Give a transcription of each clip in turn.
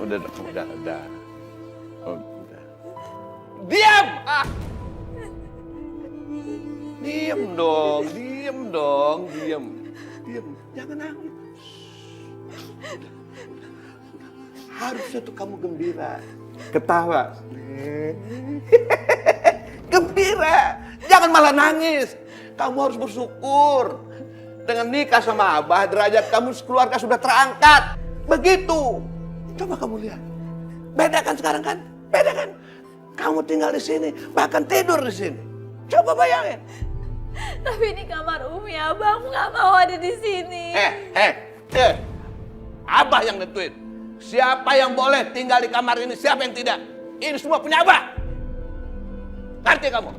Udah. Oh, udah. Diam! Diam dong. Jangan nangis. Harusnya tuh kamu gembira. Ketawa. Gembira. Jangan malah nangis. Kamu harus bersyukur. Dengan nikah sama Abah, derajat kamu sekeluarga sudah terangkat. Begitu. Coba kamu lihat. Beda kan sekarang kan? Beda kan? Kamu tinggal di sini, bahkan tidur di sini. Coba bayangin. Tapi ini kamar Umi, Abah. Aku nggak mau ada di sini. Abah yang nentuin. Siapa yang boleh tinggal di kamar ini, siapa yang tidak. Ini semua punya Abah. Ngerti kamu?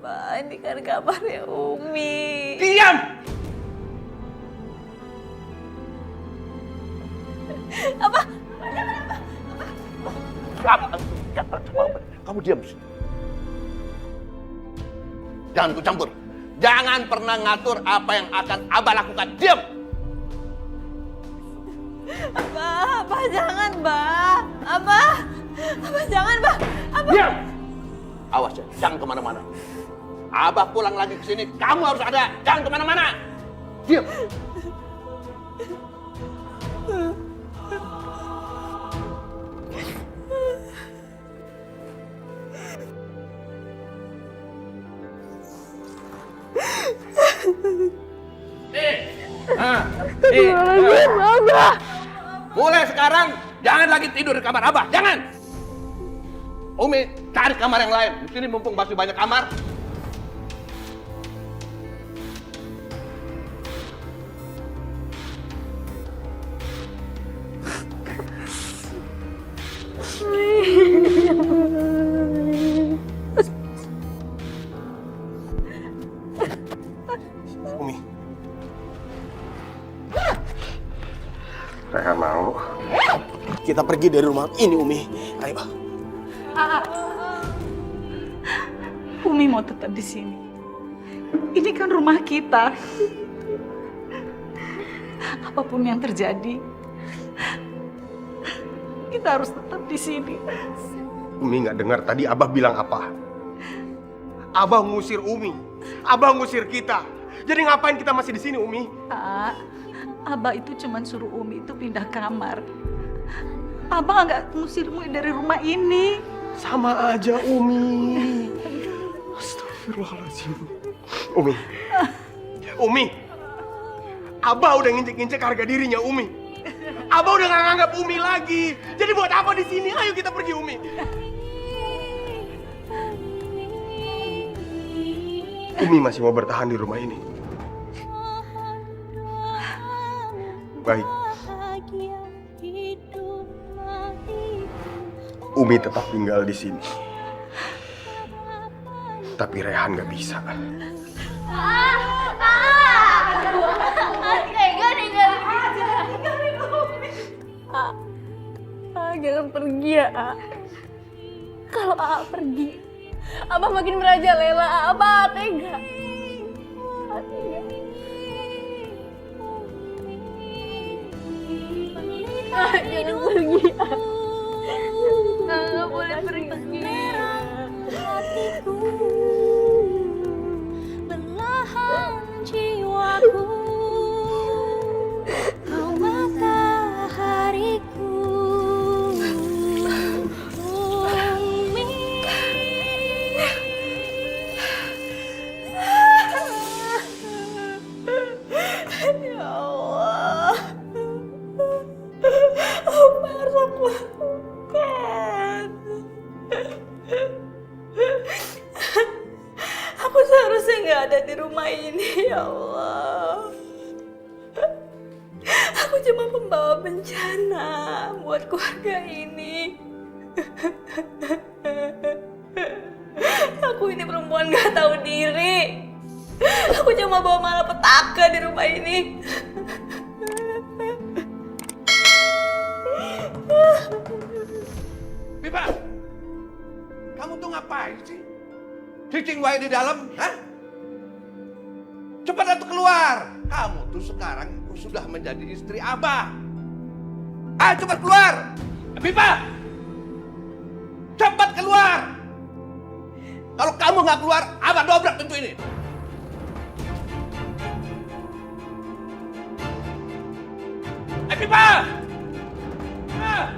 Bah, ini kan kamarnya Umi. Diam! Apa? Kamu diam sih. Jangan ikut campur. Jangan pernah ngatur apa yang akan Abah lakukan. Diam! Abah jangan, Bah. Abah jangan, Bah. Abah. Diam! Awas ya, jangan kemana-mana. Abah pulang lagi ke sini, kamu harus ada. Jangan kemana-mana. Diam! Mulai sekarang jangan lagi tidur di kamar Abah, jangan. Umi cari kamar yang lain. Di sini mumpung masih banyak kamar. Umi. Rehan mau. Kita pergi dari rumah ini, Umi. Ayo. Umi mau tetap di sini. Ini kan rumah kita. Apapun yang terjadi, kita harus tetap di sini. Umi nggak dengar tadi Abah bilang apa? Abah ngusir Umi. Abah ngusir kita. Jadi ngapain kita masih di sini, Umi? Abah itu cuma suruh Umi itu pindah kamar. Abah nggak ngusir Umi dari rumah ini. Sama aja, Umi. Astagfirullahaladzim. Umi. Abah udah nginjek-nginjek harga dirinya Umi. Abah udah nggak nganggap Umi lagi. Jadi buat apa di sini? Ayo kita pergi, Umi. Umi masih mau bertahan di rumah ini. Baik. Umi tetap tinggal di sini. Tapi Rehan nggak bisa. Jangan pergi ya, Kalau pergi, Abah makin merajalela. Abah tega. Jangan pergi, nggak boleh pergi. Hatiku, belahan jiwaku, kau matahariku. Ya Allah, apa harus aku lakukan? Aku seharusnya nggak ada di rumah ini, ya Allah. Aku cuma pembawa bencana buat keluarga ini. Aku ini perempuan nggak tahu diri. Aku cuma bawa malapetaka di rumah ini. Biba, kamu tuh ngapain sih? Cicing wae di dalam, hah? Cepat atuh keluar. Kamu tuh sekarang sudah menjadi istri Abah. Ayo cepat keluar! Afifah! Cepat keluar! Kalau kamu nggak keluar, Abah dobrak pintu ini. Afifah! Ah!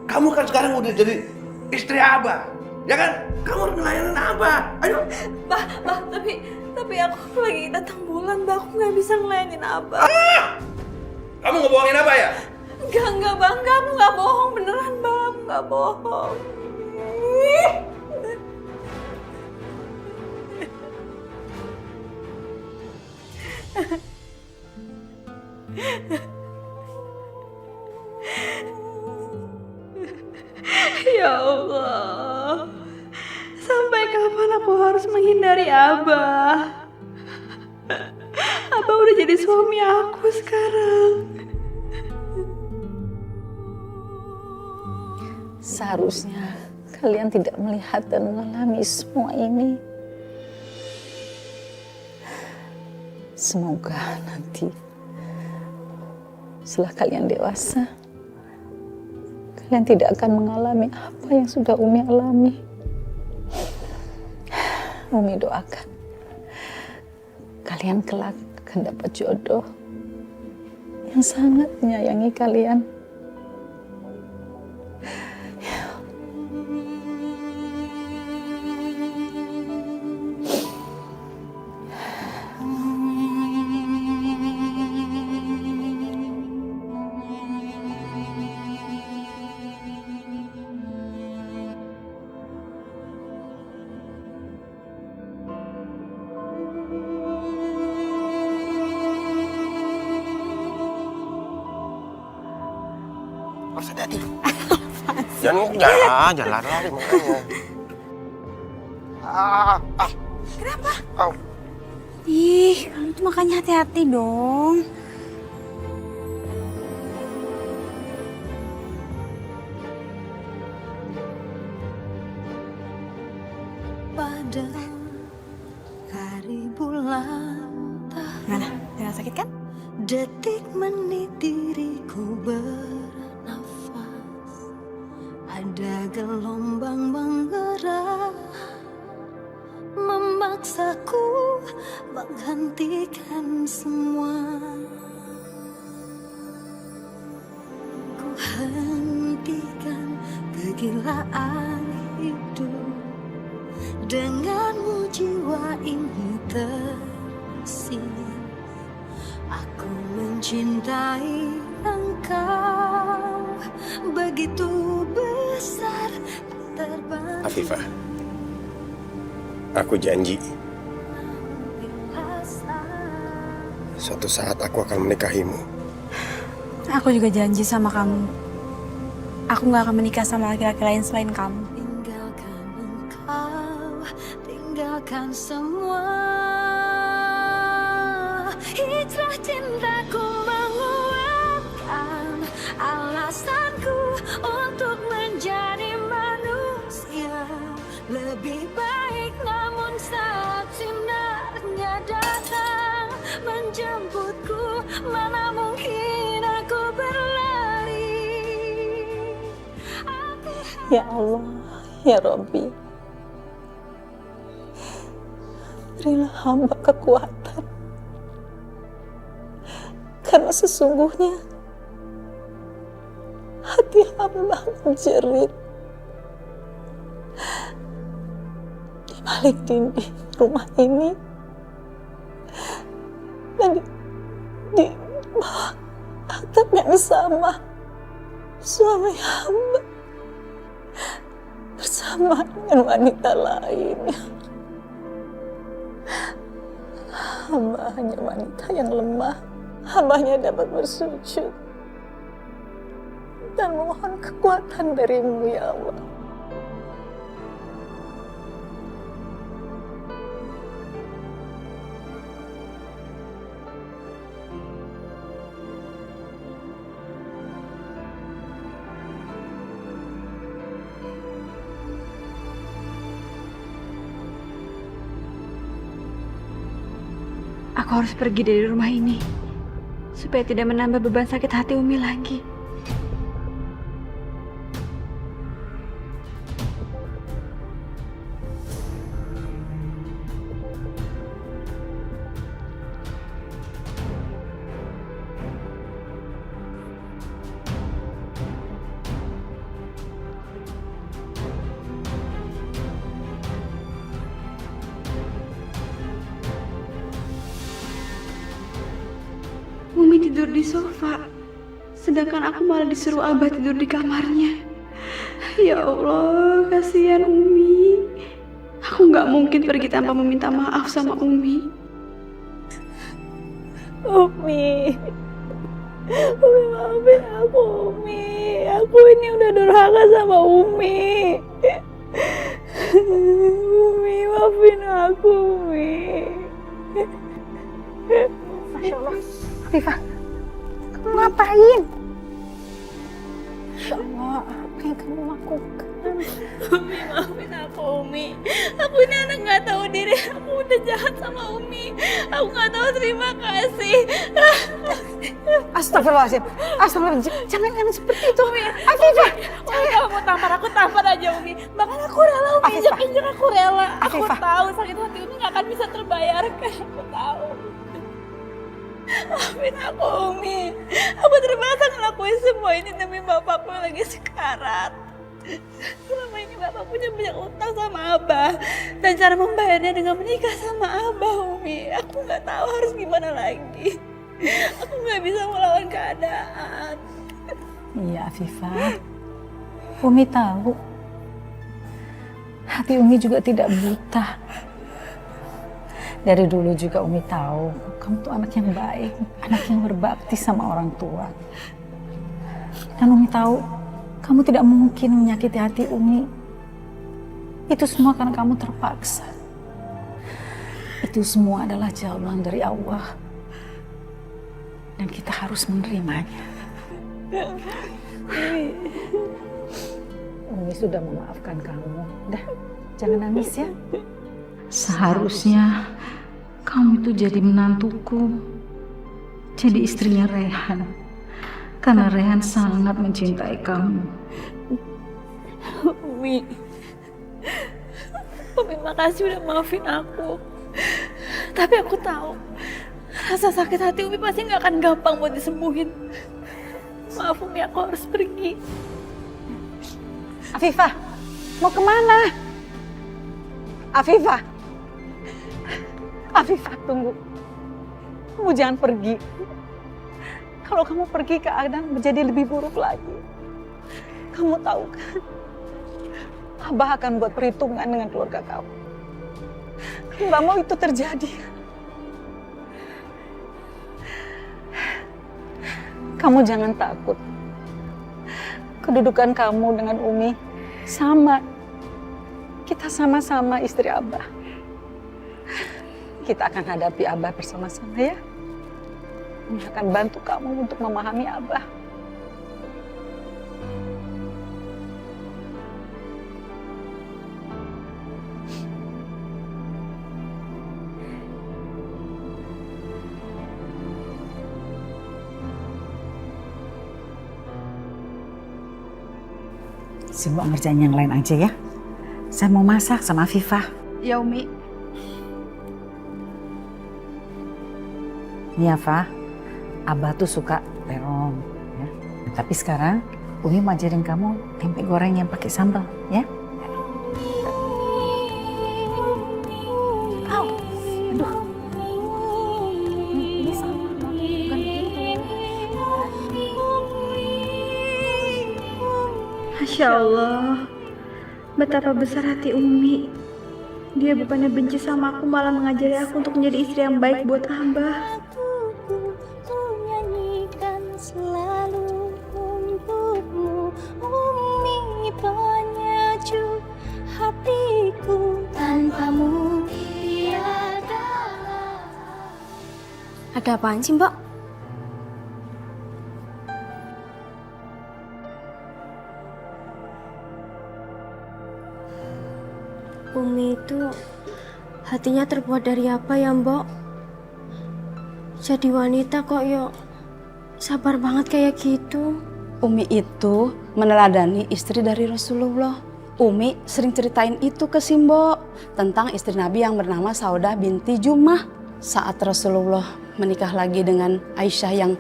Kamu kan sekarang udah jadi istri Abah, ya kan? Kamu harus ngelayanin Abah. Ayo. Bah, tapi aku lagi datang bulan, bah. Aku nggak bisa ngelayanin Abah. Kamu ngebohongin Abah ya? Enggak, Bang. Enggak, aku nggak bohong. Beneran, Bang. Aku nggak bohong. Ya Allah. Sampai kapan aku harus menghindari Abah? Abah udah jadi suami aku sekarang. Seharusnya kalian tidak melihat dan mengalami semua ini. Semoga nanti setelah kalian dewasa, kalian tidak akan mengalami apa yang sudah Umi alami. Umi doakan kalian kelak akan dapat jodoh yang sangat menyayangi kalian. Harus hati-hati. Jangan lari makanya. Kenapa? Au. Ih, kamu tuh makanya hati-hati dong. Pada hari bulan Gimana? Gak sakit kan? detik menit diriku bernafas, ada gelombang menggerak memaksaku menghentikan semua. Ku hentikan kegilaan hidup, denganmu jiwa ini tersirat. Aku mencintai engkau begitu besar terbang. Afifah, aku janji suatu saat aku akan menikahimu. Aku juga janji sama kamu. Aku gak akan menikah sama laki-laki lain selain kamu. Tinggalkan engkau, tinggalkan semua. Hijrah cintaku menguatkan alasanku untuk menjadi manusia lebih baik. Namun saat sinarnya datang menjemputku, mana mungkin aku berlari. Ya Allah, ya Rabbi, berilah hamba kekuatan, karena sesungguhnya hati hamba menjerit di balik dinding rumah ini dan di bawah atap yang sama suami hamba bersama dengan wanita lain. Hamba hanya wanita yang lemah. Hamba hanya dapat bersujud dan mohon kekuatan darimu, ya Allah. Aku harus pergi dari rumah ini supaya tidak menambah beban sakit hati Umi lagi. Umi tidur di sofa, sedangkan aku malah disuruh Abah tidur di kamarnya. Ya Allah, kasihan Umi. Aku nggak mungkin pergi tanpa meminta maaf sama Umi. Umi maafin aku, Umi. Aku ini udah durhaka sama Umi. Umi, maafin aku, Umi. Masya Allah. Afifah, kamu ngapain? Masya Allah, apa yang kamu lakukan? Umi, maafin aku, Umi. Aku ini anak nggak tahu diri. Aku udah jahat sama Umi. Aku nggak tahu terima kasih. Astagfirullahaladzim, astagfirullahaladzim. Jangan seperti itu. Afifah, Umi, kalau mau tampar aku tampar aja, Umi. Bahkan aku rela, Umi. Afifah. Injak aku rela. Aku Afifah. tahu sakit hati Umi nggak akan bisa terbayarkan. Aku tahu. Maafin aku, Umi. Aku terpaksa ngelakuin semua ini demi bapakku yang lagi sekarat. Selama ini bapak punya banyak utang sama Abah. Dan cara membayarnya dengan menikah sama Abah, Umi. Aku nggak tahu harus gimana lagi. Aku nggak bisa melawan keadaan. iya Afifah. Umi tahu. Hati Umi juga tidak buta. Dari dulu juga Umi tahu, kamu tuh anak yang baik, anak yang berbakti sama orang tua. Dan Umi tahu, kamu tidak mungkin menyakiti hati Umi. Itu semua karena kamu terpaksa. Itu semua adalah jawaban dari Allah. Dan kita harus menerimanya. Umi sudah memaafkan kamu. Udah, jangan nangis ya. Seharusnya kamu itu jadi menantuku, jadi istrinya Rehan, karena Rehan sangat mencintai kamu. Umi, makasih udah maafin aku. Tapi aku tahu rasa sakit hati Umi pasti nggak akan gampang buat disembuhin. Maaf Umi, aku harus pergi. Afifah, mau kemana? Afifah, Afifah tunggu. Kamu jangan pergi. Kalau kamu pergi keadaan menjadi lebih buruk lagi. Kamu tahu kan? Abah akan buat perhitungan dengan keluarga kamu. Kamu gak mau itu terjadi. Kamu jangan takut. Kedudukan kamu dengan Umi sama. Kita sama-sama istri Abah. Kita akan hadapi Abah bersama-sama ya. Umi akan bantu kamu untuk memahami Abah. Sibuk ngerjain yang lain aja ya. Saya mau masak sama Afifah. Ya Umi. Nih ya, Fah. Abah tuh suka terong. Ya. Tapi sekarang Umi mau ajarin kamu tempe goreng yang pakai sambal, ya. Au, aduh. Ini sama, bukan gitu. Masya Allah, betapa besar hati Umi. Dia bukannya benci sama aku, malah mengajari aku untuk menjadi istri yang baik buat Abah. Ku nyanyikan selalu untukmu, Umi penyejuk hatiku. Tanpamu tiada. Ada apaan sih, Mbak? Umi itu hatinya terbuat dari apa ya, Mbok? jadi wanita kok yo sabar banget kayak gitu. Umi itu meneladani istri dari Rasulullah. Umi sering ceritain itu ke Simbo tentang istri Nabi yang bernama Saudah binti Jumah. Saat Rasulullah menikah lagi dengan Aisyah yang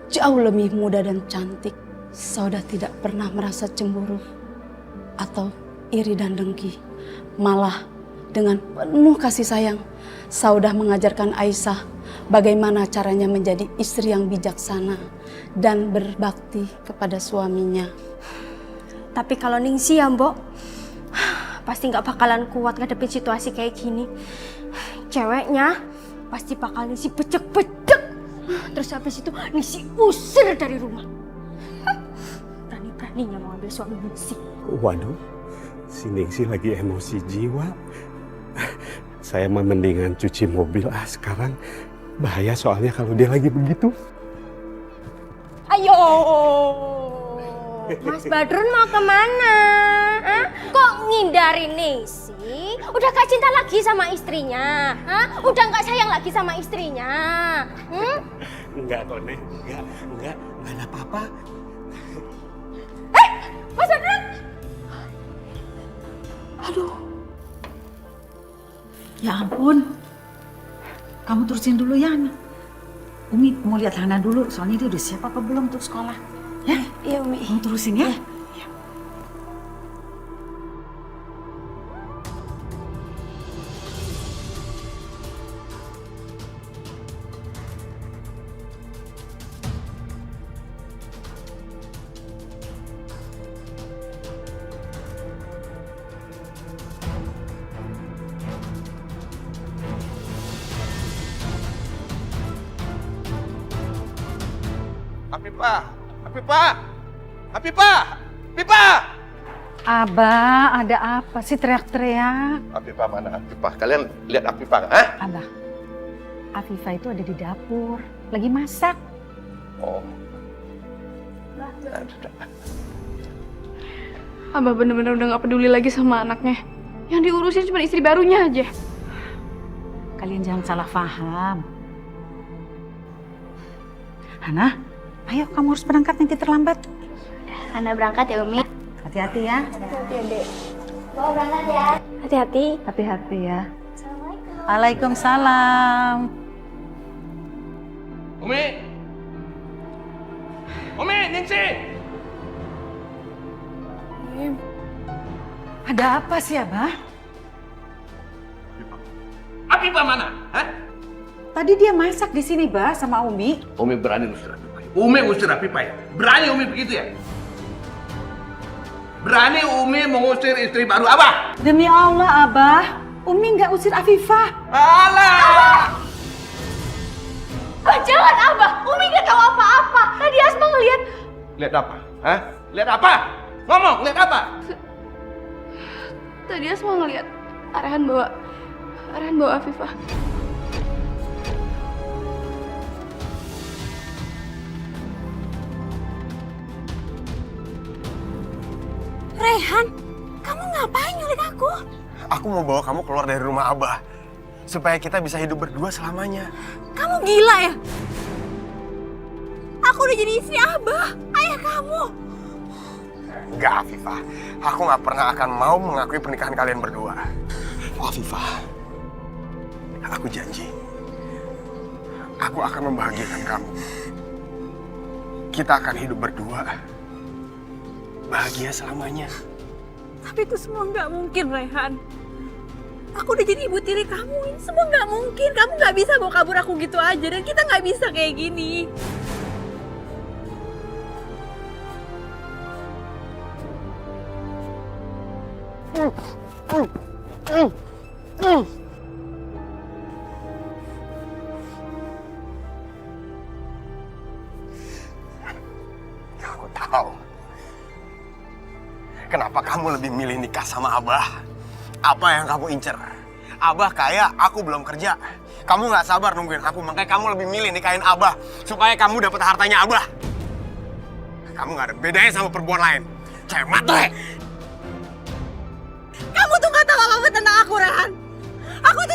jauh lebih muda dan cantik, Saudah tidak pernah merasa cemburu atau iri dan dengki. Malah dengan penuh kasih sayang, Saudah mengajarkan Aisyah bagaimana caranya menjadi istri yang bijaksana dan berbakti kepada suaminya. Tapi kalau Ningsi ya Mbok, pasti nggak bakalan kuat ngadepin situasi kayak gini. Ceweknya pasti bakal Ningsi becek-becek. Terus habis itu Ningsi usir dari rumah. Berani-beraninya mau ambil suami Ningsi. Waduh, si Ningsi lagi emosi jiwa. Saya mah mendingan cuci mobil sekarang. Bahaya soalnya kalau dia lagi begitu. Ayo, Mas Badrun mau kemana? Hah? Kok ngindarin Ningsi? Udah gak cinta lagi sama istrinya? Hah? Udah gak sayang lagi sama istrinya? Enggak kok, Nek. Enggak ada apa-apa. Mas Badrun! Aduh. Ya ampun. Kamu terusin dulu ya. Umi mau lihat Hana dulu, soalnya dia udah siap apa belum untuk sekolah. Ya? Iya Umi. Kamu terusin ya. Afifah! Abah, ada apa sih teriak-teriak? Afifah mana Afifah? Kalian lihat Afifah nggak? Hah? Abah, Afifah itu ada di dapur, lagi masak. Oh. Abah bener-bener udah gak peduli lagi sama anaknya. Yang diurusin cuma istri barunya aja. Kalian jangan salah paham. Hana, ayo kamu harus berangkat nanti terlambat. Hana berangkat ya Umi. Hati-hati ya. Hati-hati ya Dek. Bawa berangkat ya. Hati-hati. Hati-hati ya. Assalamualaikum. Waalaikumsalam. Umi, Ningsi! Ada apa sih Abah? Afifah mana? Hah? Tadi dia masak di sini, Bah, sama Umi. Umi berani ngusir Afifah. Umi ngusir Afifah ya? Berani Umi begitu ya? Berani Umi mengusir istri baru Abah? Demi Allah, Abah, Umi nggak usir Afifah. Alah! Jangan Abah, Umi nggak tahu apa-apa. Tadi Asma ngeliat. Lihat apa? Hah? Lihat apa? Ngomong, lihat apa? Tadi Asma ngeliat arahan bawa Afifah. Rehan, kamu ngapain nyulik aku? Aku mau bawa kamu keluar dari rumah Abah. Supaya kita bisa hidup berdua selamanya. Kamu gila ya? Aku udah jadi istri Abah, ayah kamu. Enggak, Afifah. Aku nggak pernah akan mau mengakui pernikahan kalian berdua. Afifah, aku janji. Aku akan membahagiakan kamu. Kita akan hidup berdua. Bahagia selamanya. Tapi itu semua nggak mungkin, Rehan. Aku udah jadi ibu tiri kamu. Ini semua nggak mungkin. Kamu nggak bisa bawa kabur aku gitu aja. Dan kita nggak bisa kayak gini. Aku tahu. Kenapa kamu lebih milih nikah sama Abah? Apa yang kamu incer? Abah kaya, aku belum kerja. Kamu nggak sabar nungguin aku, makanya kamu lebih milih nikahin Abah supaya kamu dapat hartanya Abah. Kamu nggak ada bedanya sama perempuan lain. Cewek matre. Kamu tuh nggak tahu apa-apa tentang aku, Rehan.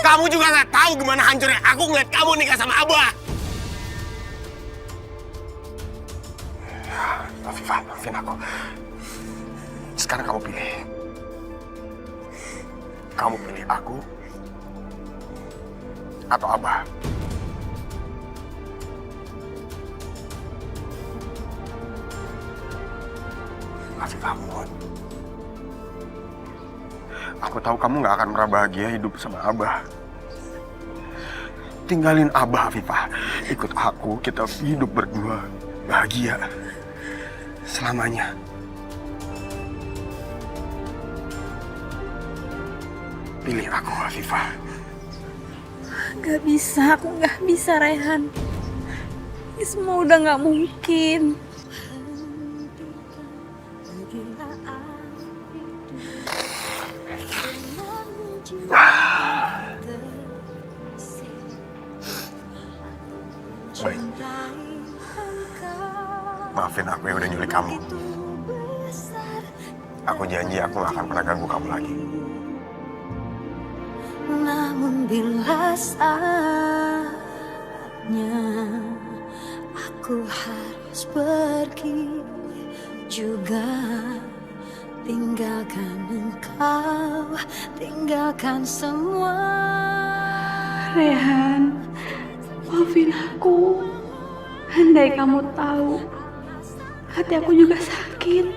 Kamu juga nggak tahu gimana hancurnya aku ngeliat kamu nikah sama Abah. Afifah, maafin aku. Sekarang kamu pilih. Kamu pilih aku atau Abah? Afifah, mohon. Aku tahu kamu nggak akan pernah bahagia hidup sama Abah. Tinggalin Abah, Afifah. Ikut aku, kita hidup berdua. Bahagia. Selamanya. Pilih aku, Afifah. Gak bisa, aku gak bisa, Rehan. Ini semua udah gak mungkin. Baik. Maafin aku yang udah nyulik kamu. Aku janji aku gak akan pernah ganggu kamu lagi. Namun bila saatnya aku harus pergi juga, tinggalkan engkau, tinggalkan semua. Rehan, maafin aku. Andai kamu tahu, hati aku juga sakit.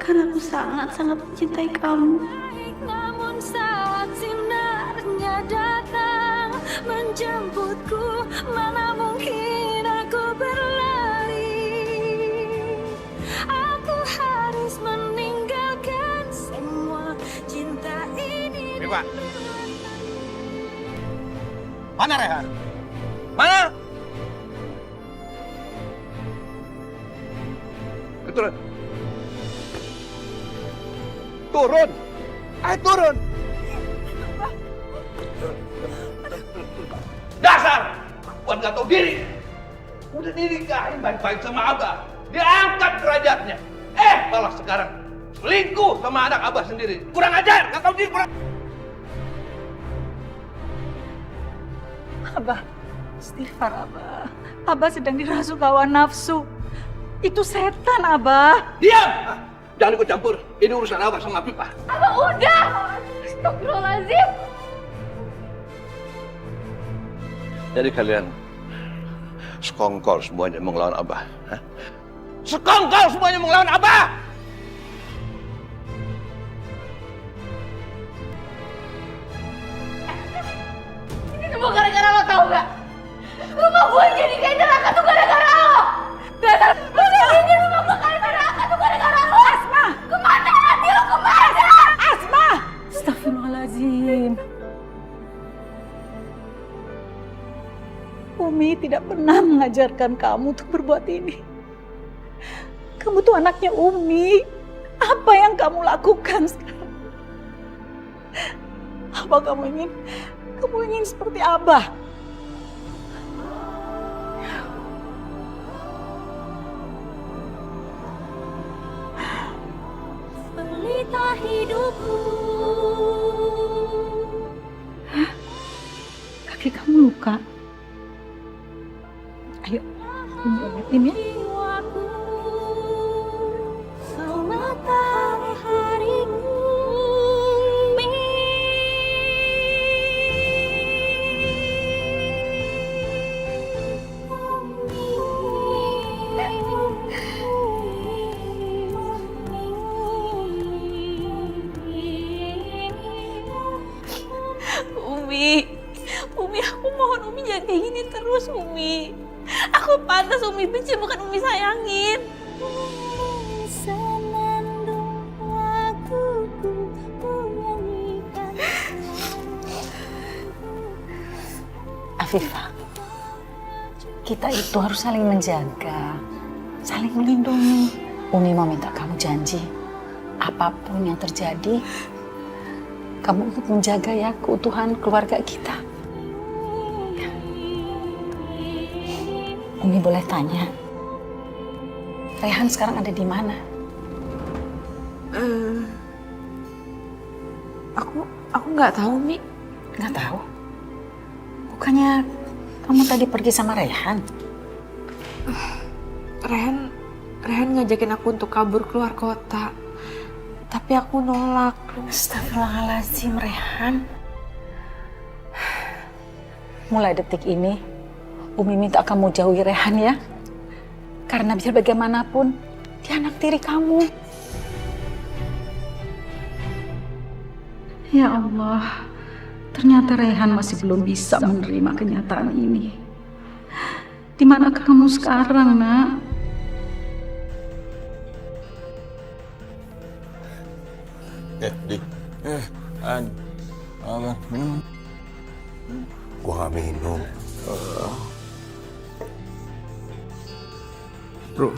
Karena aku sangat-sangat mencintai kamu. Namun saat sinarnya datang menjemputku, mana mungkin aku berlari. Aku harus meninggalkan semua cinta ini. Pak. Mana Rehan? Mana? Turun. Turun. Ayo turun. Dasar buat gak tahu diri. Udah dinikahin baik-baik sama Abah, diangkat derajatnya. Malah sekarang selingkuh sama anak Abah sendiri. Kurang ajar, gak tahu diri. Kurang. Abah, istighfar Abah. Abah sedang dirasuk hawa nafsu. Itu setan, Abah. Diam! Jangan ikut campur. Ini urusan Abah sama Afifah. Abah udah! Astagfirullahaladzim! Jadi kalian sekongkol semuanya mau ngelawan Abah. Hah? Sekongkol semuanya mau ngelawan Abah! Ini semua gara-gara lo, tau gak? Rumah gue jadi kayak neraka tuh gara-gara lo! Dasar lo gak bikin rumah gue kayak neraka tuh gara-gara lo! Asma! Kemana hati lo, kemana? Asma! Astagfirullahaladzim. Umi tidak pernah mengajarkan kamu untuk berbuat ini. Kamu tuh anaknya Umi. Apa yang kamu lakukan sekarang? Apa kamu ingin? Kamu ingin seperti Abah? Pelita hidupku. Kaki kamu luka. Ayo, ini ya. Kau matahariku. Umi, aku mohon Umi jangan kayak gini terus, Umi. Aku pantas Umi benci, bukan Umi sayangin. Senandung laguku menyanyikan. Afifah, kita itu harus saling menjaga, saling melindungi. Umi mau minta kamu janji, apapun yang terjadi, kamu ikut menjaga ya keutuhan keluarga kita. Ya. Umi boleh tanya, Rehan sekarang ada di mana? Aku nggak tahu, Mi. Nggak tahu. Bukannya kamu tadi pergi sama Rehan? Rehan ngajakin aku untuk kabur keluar kota. Tapi aku nolak. Astagfirullahaladzim, Rehan. Mulai detik ini, Umi minta kamu jauhi Rehan ya. Karena biar bagaimanapun, dia anak tiri kamu. Ya Allah, ternyata Rehan masih belum bisa menerima kenyataan ini. Di mana kamu sekarang, Nak? Dik. Minum. Gua gak minum. Bro,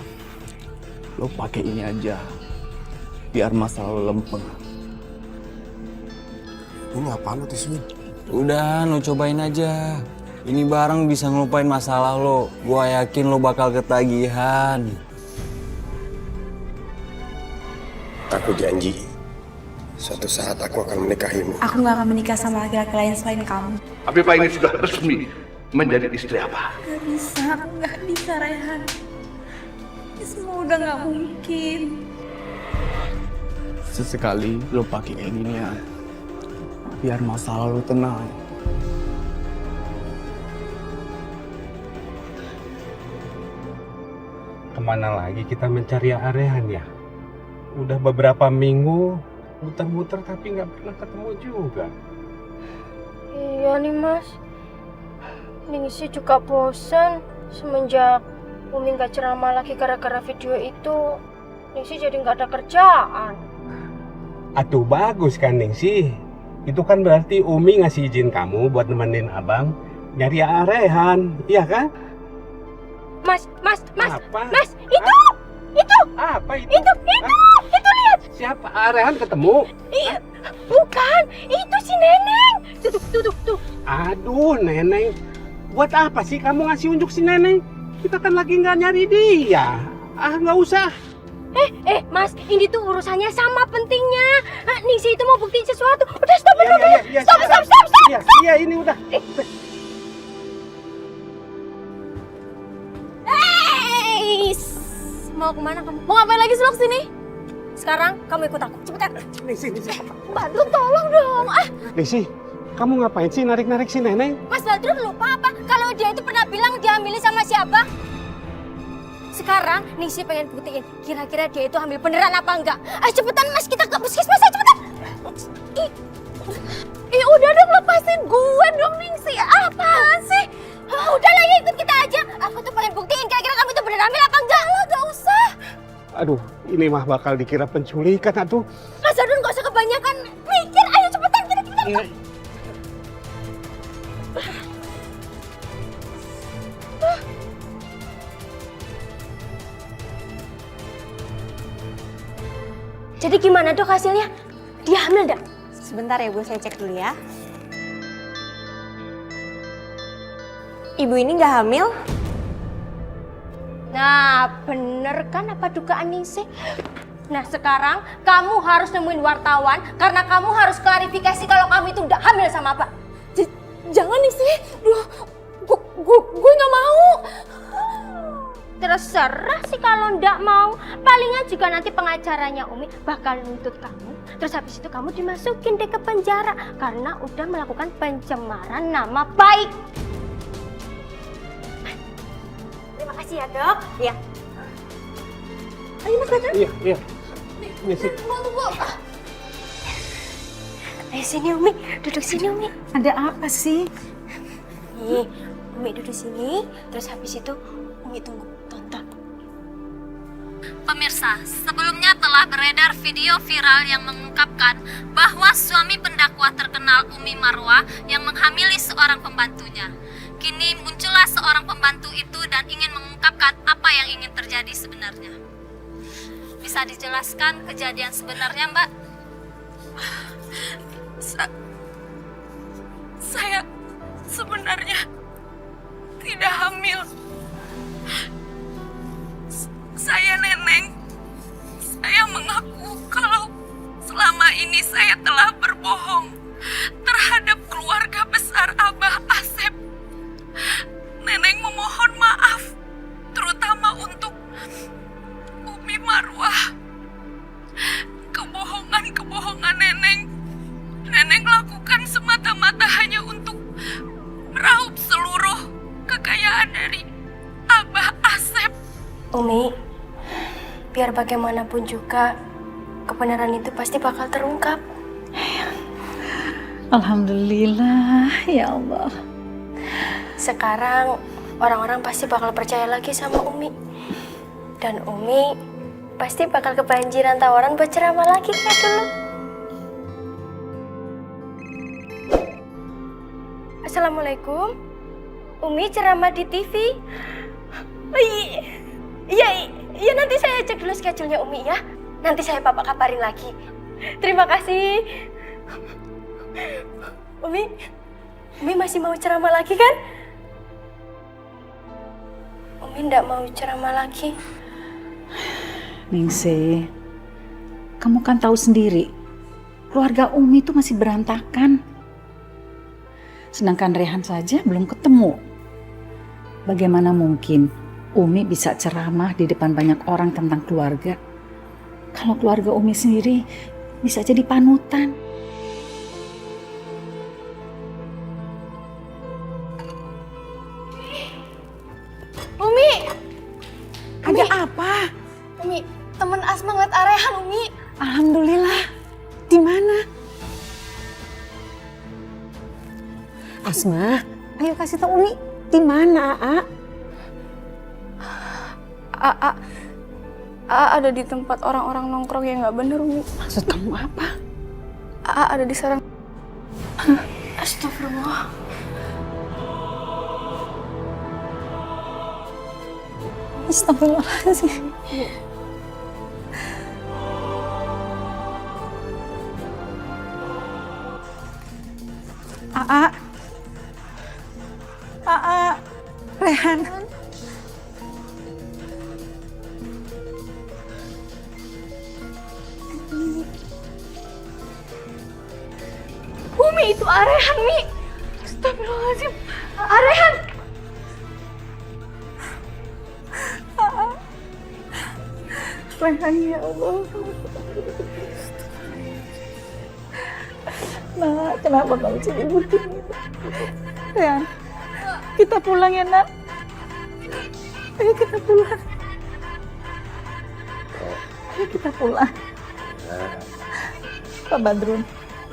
lo pakai ini aja, biar masalah lo lempeng. Ini apaan lo tisuin? Udah, lo cobain aja. Ini barang bisa ngelupain masalah lo. Gua yakin lo bakal ketagihan. Aku janji, suatu saat aku akan menikahimu. Aku gak akan menikah sama laki-laki lain selain kamu. Afifah ini sudah resmi menjadi istri Abah. Gak bisa, aku gak bisa, Rehan. Ini semua udah gak mungkin. Sesekali lo pakai kayak gini ya, biar masalah lo tenang. Kemana lagi kita mencari Rehan ya? Udah beberapa minggu muter-muter tapi nggak pernah ketemu juga. Iya nih Mas, Ningsih juga bosan semenjak Umi nggak ceramah lagi gara-gara video itu. Ningsih jadi nggak ada kerjaan. Atuh bagus kan Ningsih. Itu kan berarti Umi ngasih izin kamu buat nemenin abang nyari Rehan, iya kan? Mas, Apa? Mas, itu! Apa itu? Itu lihat! Siapa? Rehan ketemu? Iya, bukan, itu si Neneng. Tuh. Aduh, Neneng. Buat apa sih kamu ngasih unjuk si Neneng? Kita kan lagi nggak nyari dia. Nggak usah. Mas, ini tuh urusannya sama pentingnya. Ningsih itu mau buktiin sesuatu. Udah, stop. Stop. Iya, ini udah. Mau kemana kamu? Mau ngapain lagi sih lo kesini? Sekarang kamu ikut aku, cepetan. Ningsih. Badrun tolong dong. Ningsih, kamu ngapain sih narik-narik si Neneng? Mas Badrun lupa apa? Kalau dia itu pernah bilang dia hamil sama siapa? Sekarang Ningsih pengen buktiin kira-kira dia itu hamil beneran apa enggak. Ayo cepetan Mas, kita ke puskesmas aja cepetan. Udah dong, lepasin gue dong Ningsih. Apaan sih? Udah lah ya, ikut kita aja. Aku tuh pengen buktiin kira-kira kamu itu beneran hamil apa enggak. Lo gak usah. Aduh, ini mah bakal dikira penculikan atuh. Mas Badrun gak usah kebanyakan mikir. Ayo cepetan kita. Jadi gimana dok hasilnya? Dia hamil enggak? Sebentar ya Bu, saya cek dulu ya. Ibu ini nggak hamil? Nah, bener kan apa dugaan Ningsih? Nah, sekarang kamu harus nemuin wartawan karena kamu harus klarifikasi kalau kamu itu nggak hamil sama apa. Jangan Ningsih, gue nggak mau. Terserah sih kalau nggak mau. Palingan juga nanti pengacaranya Umi bakal nuntut kamu. Terus habis itu kamu dimasukin deh ke penjara karena udah melakukan pencemaran nama baik. Terima kasih ya dok. Iya. Ayo Mas Badrun. Iya. Ningsih. Tunggu. Ayo sini Umi, duduk sini Umi. Ada apa sih? Nih, Umi duduk sini. Terus habis itu Umi tunggu tonton. Pemirsa, sebelumnya telah beredar video viral yang mengungkapkan bahwa suami pendakwa terkenal Umi Marwah yang menghamili seorang pembantunya. Kini muncullah seorang pembantu itu dan ingin mengungkapkan apa yang ingin terjadi sebenarnya. Bisa dijelaskan kejadian sebenarnya, Mbak? Saya sebenarnya tidak hamil. Saya Neneng. Saya mengaku kalau selama ini saya telah berbohong terhadap keluarga besar Abah Asep. Neneng memohon maaf, terutama untuk Umi, biar bagaimanapun juga kebenaran itu pasti bakal terungkap. Alhamdulillah, ya Allah. Sekarang orang-orang pasti bakal percaya lagi sama Umi. Dan Umi pasti bakal kebanjiran tawaran buat ceramah lagi kayak dulu. Assalamualaikum. Umi ceramah di TV. Iya, nanti saya cek dulu schedule-nya Umi ya. Nanti saya Bapak kabarin lagi. Terima kasih. Umi masih mau ceramah lagi kan? Umi ndak mau ceramah lagi. Ningsih, kamu kan tahu sendiri, keluarga Umi itu masih berantakan. Sedangkan Rehan saja belum ketemu. Bagaimana mungkin Umi bisa ceramah di depan banyak orang tentang keluarga, kalau keluarga Umi sendiri bisa jadi panutan? Umi! Ada apa? Umi, temen Asma ngeliat Rehan, Umi. Alhamdulillah. Di mana? Asma, ayo kasih tahu Umi. Di mana, Aa ada di tempat orang-orang nongkrong yang nggak bener, Umi. Maksud kamu apa? Aa ada di sarang. Astagfirullah. Astagfirullahaladzim. Rehan. Umi, itu Rehan, Mi. Astagfirullahaladzim. Rehan. Rehan, ya Allah. Nak, kenapa kamu jadi begini? Rehan, kita pulang ya, Nak. Ayo kita pulang. Ayo kita pulang. Pak Badrun,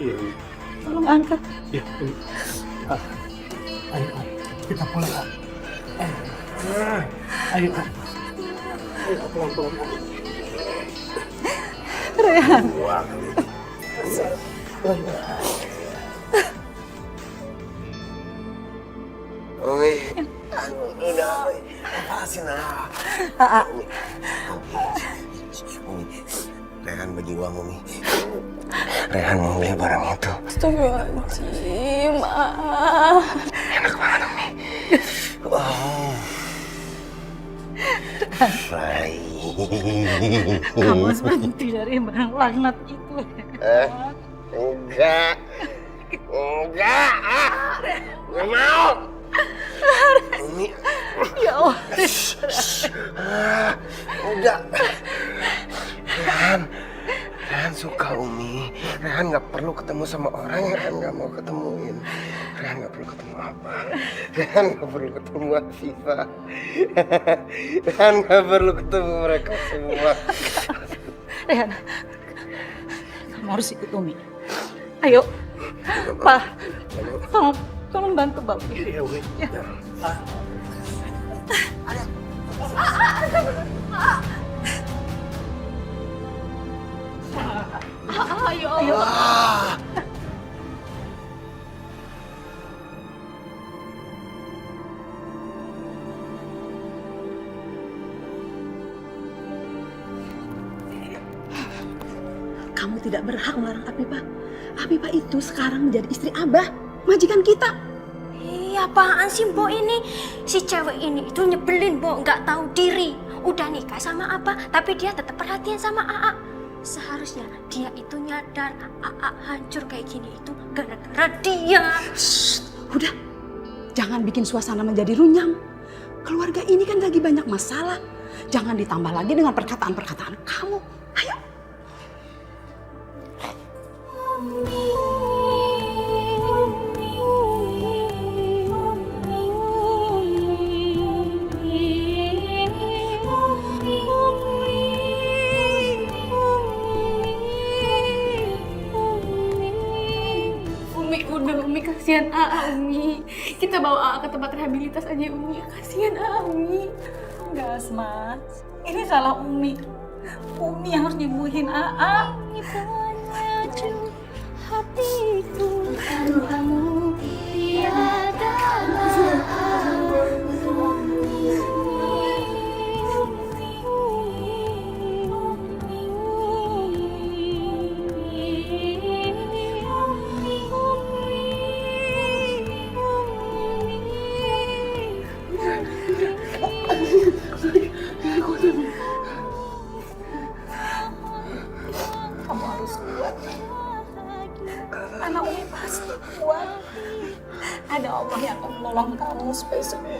Iya, tolong angkat. iya. Ayo, kita pulang. Ayo, pelan-pelan. Rehan. Umi, udah, lepasin lah. Umi, Rehan bagi uang, Umi. Rehan mau beli barang itu. Astagfirullahaladzim. Enak banget, Umi. Oh. Baik. Kamu harus berhenti dari barang laknat itu. Enggak. Nggak mau. Umi. Ya Allah. Udah. Rehan suka Umi. Rehan nggak perlu ketemu sama orang yang Rehan nggak mau ketemuin. Rehan nggak perlu ketemu apa. Rehan nggak perlu ketemu Afifah. Rehan nggak perlu ketemu mereka semua. Rehan, kamu harus ikut Umi. Ayo, Pak, tolong bantu Bapak. Iya, Umi. Ya. Ayo. Kamu tidak berhak melarang Afifah. Afifah itu sekarang menjadi istri Abah, majikan kita. Iya, apaan sih Mbok ini? Si cewek ini itu nyebelin, Mbok, nggak tahu diri. Udah nikah sama Abah, tapi dia tetap perhatian sama Aa. Seharusnya dia itu nyadar Aa hancur kayak gini itu gara-gara dia. Shh, udah, jangan bikin suasana menjadi runyam. Keluarga ini kan lagi banyak masalah. Jangan ditambah lagi dengan perkataan-perkataan kamu. Ayo. Kita bawa Aa ke tempat rehabilitas aja Umi. Kasihan Umi. Enggak, Asma. Ini salah Umi. Umi yang harus nyembuhin Aa. Maju hatiku tanpamu tiada Kamu harus kuat. Anak Umi pasti kuat. Ada Allah yang akan menolong kamu supaya sembuh.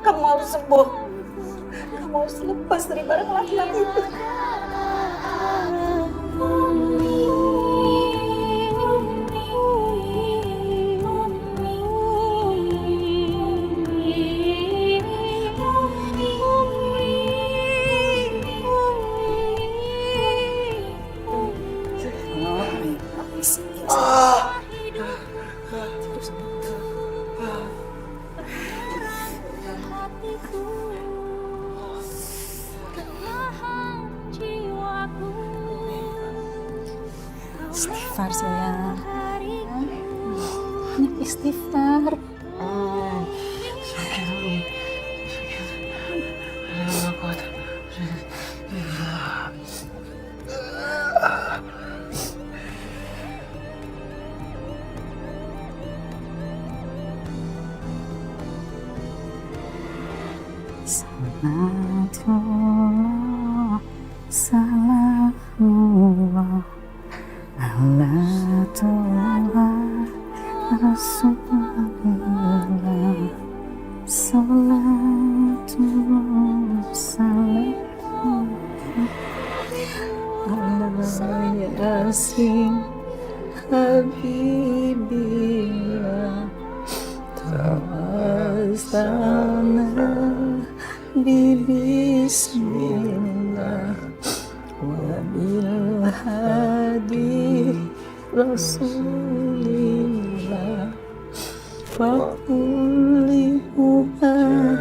Kamu harus sembuh. Kamu harus lepas dari barang laki-laki itu. Istighfar sayang. Banyak istighfar. Salatullah, salamullah ala Tuhan Rasulullah, salatullah, salamullah ala Yasin Habibillah, tawassalna bismillah wa bil hadi rasulillah wa kulli mu'ahilillah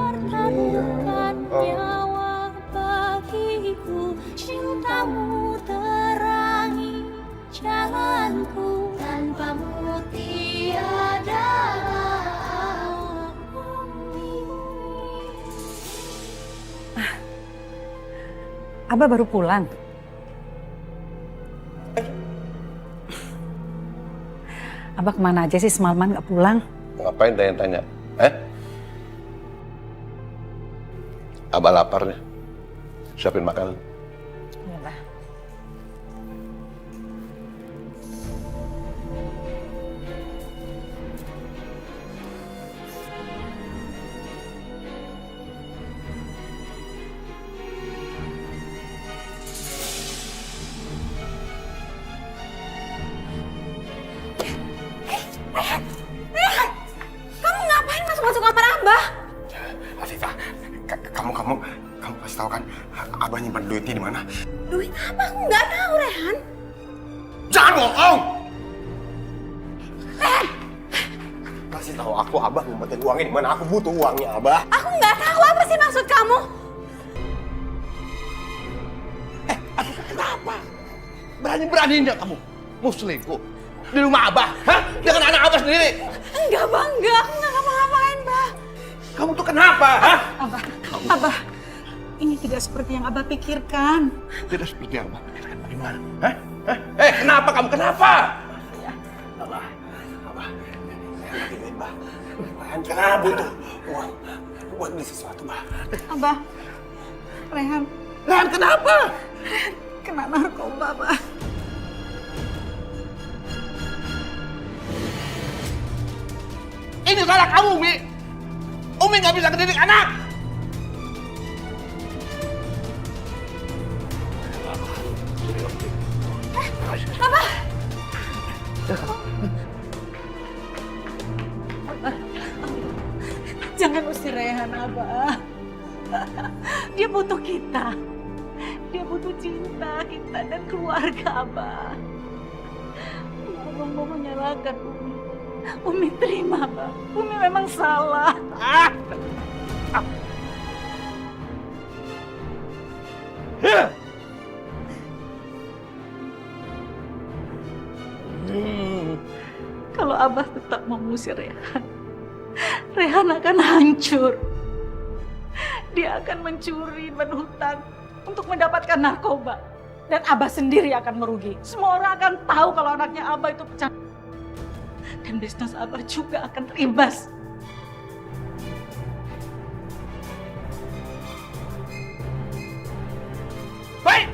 bertaruhkan nyawa bagiku, cintamu terangi jalanku, tanpamu tiada. Abah baru pulang. Abah kemana aja sih semalaman nggak pulang? Ngapain tanya-tanya? Abah lapar nih. Siapin makan. Iya, Bah. Kamu ngapain masuk-masuk kamar Abah? Afifah, kamu kasih tahu kan Abah nyimpan duitnya di mana? Duit apa? Aku nggak tahu, Rehan. Jangan bohong! Kasih tahu aku Abah ngumpetin uangnya di mana? Aku butuh uangnya Abah. Aku nggak tahu apa sih maksud kamu. Kenapa? Berani-beraninya kamu mau selingkuh di rumah Abah? Hah? Dengan anak Abah sendiri? Enggak, Bang. Enggak. Aku nggak ngapa-ngapain, Bang. Kamu tuh kenapa? Hah? Abah, ini tidak seperti yang Abah pikirkan. Tidak seperti yang Abah pikirkan. Bagaimana? Hah? Kenapa kamu? Kenapa? Abah, saya lagi duit, Bah. Kenapa butuh uang buat beli sesuatu, Bah? Abah, Rehan kenapa? kena narkoba, Abah. Ini salah kamu, Umi. Umi nggak bisa ngedidik anak. Jangan usir Rehan, Abah. Dia butuh kita. Dia butuh butuh cinta kita dan keluarga Abah. Abang mau menyalahkan Umi. Umi terima, Bang. Umi memang salah. Kalau Abah tetap mengusir Rehan, Rehan akan hancur. Dia akan mencuri, berhutang untuk mendapatkan narkoba. Dan Abah sendiri akan merugi. Semua orang akan tahu kalau anaknya Abah itu pecah. Dan bisnis Abah juga akan terimbas. Baik.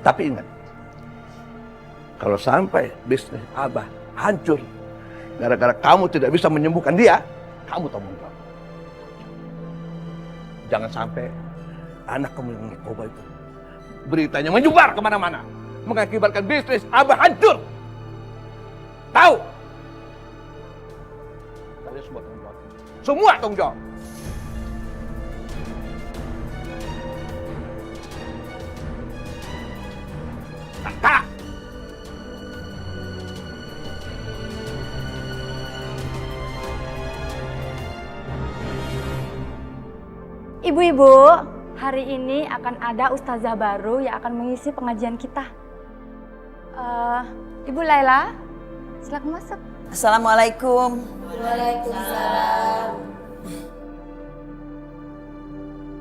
Tapi ingat, kalau sampai bisnis Abah hancur gara-gara kamu tidak bisa menyembuhkan dia, kamu tanggung jawab. Jangan sampai anak kamu yang narkoba itu beritanya menyebar kemana-mana, mengakibatkan bisnis Abah hancur. Tahu? Kalian semua tanggung jawab. Semua tanggung jawab. Tak. Ibu-ibu, hari ini akan ada ustazah baru yang akan mengisi pengajian kita. Ibu Laila, silakan masuk. Assalamualaikum. Waalaikumsalam.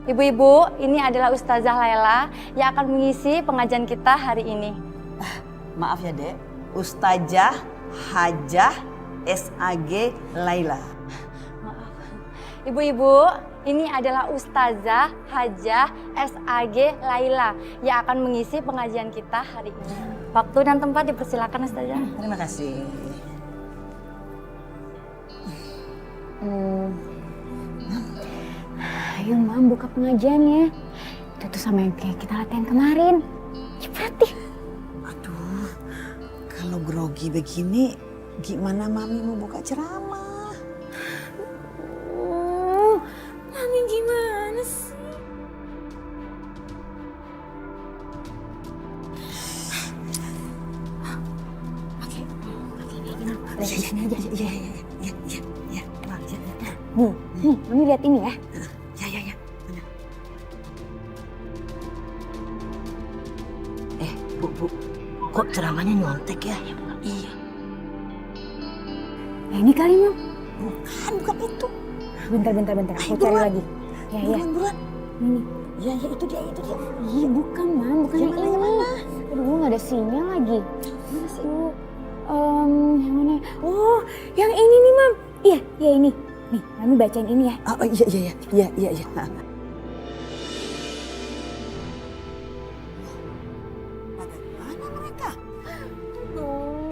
Ibu-ibu, ini adalah ustazah Laila yang akan mengisi pengajian kita hari ini. Maaf ya Dek, Ustazah Hajah SAG Laila. Maaf. Ibu-ibu, ini adalah Ustazah Hajah SAG Laila yang akan mengisi pengajian kita hari ini. Waktu dan tempat dipersilakan Ustazah. Terima kasih. Ayo Mam, buka pengajiannya. Itu tuh sama yang kayak kita latihan kemarin. Cepat deh. Aduh, kalau grogi begini, gimana Mami mau buka ceramah? Mami gimana sih? Sini aja. Iya. Nih, Mami lihat ini ya. Ya. Bu, kok ceramahnya nyontek ya? Iya. Nah, ini kali Mam. Bukan itu. Bentar. Aku cari lagi. Ya. Buruan. Ini. Ya, itu dia. Iya, bukan Mam, bukan yang ini. Aduh, nggak ada sinyal lagi. Mana sih? Yang mana? Oh, yang ini nih Mam. Iya ini. Nih, Mami bacain ini ya. Oh iya. Mana mereka?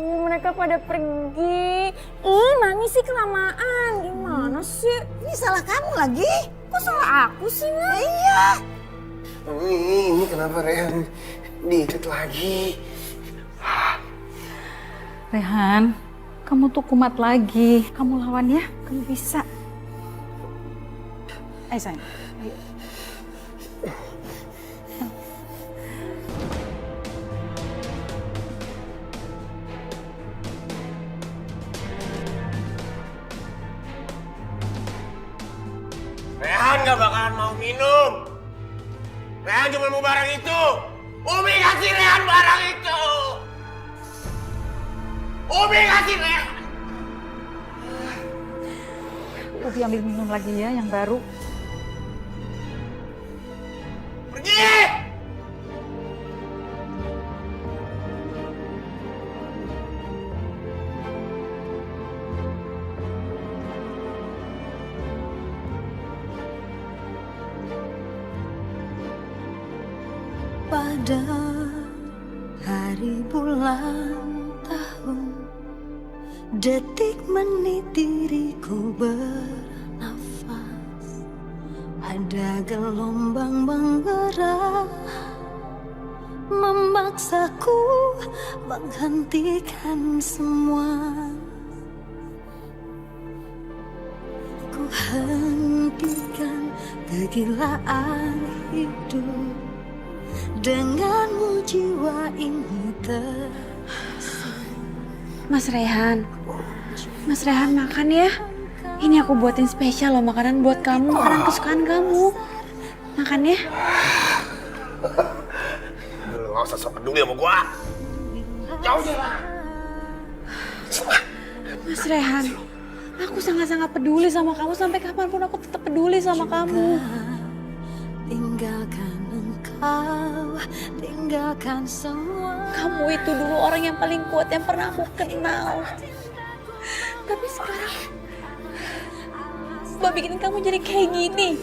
Mereka pada pergi. Ih, Mami sih kelamaan. Gimana sih? Ini salah kamu lagi? Kok salah aku sih, Mam? Iya. Ini kenapa Rehan diikat lagi? Rehan, kamu tuh kumat lagi. Kamu lawan ya, kamu bisa. Ayo sayang, ayo. Rehan gak bakalan mau minum. Rehan cuma mau barang itu. Umi kasih Rehan barang itu. Umi kasih Rehan. Ubi ambil minum lagi ya, yang baru. Pergi! Pada hari bulan tahun, detik menit diriku bernafas, ada gelombang menggerak memaksaku menghentikan semua. Ku hentikan kegilaan hidup. Denganmu jiwa ini Mas Rehan makan ya. Ini aku buatin spesial loh, makanan buat kamu, makanan kesukaan kamu. Makan ya. Lu gak usah sok peduli sama gua. Jauh lah. Mas Rehan, aku sangat-sangat peduli sama kamu. Sampai kapanpun aku tetap peduli sama kamu. Tinggalkan engkau, tinggalkan semua. Kamu itu dulu orang yang paling kuat yang pernah aku kenal. Tapi sekarang Mbak bikin kamu jadi kayak gini.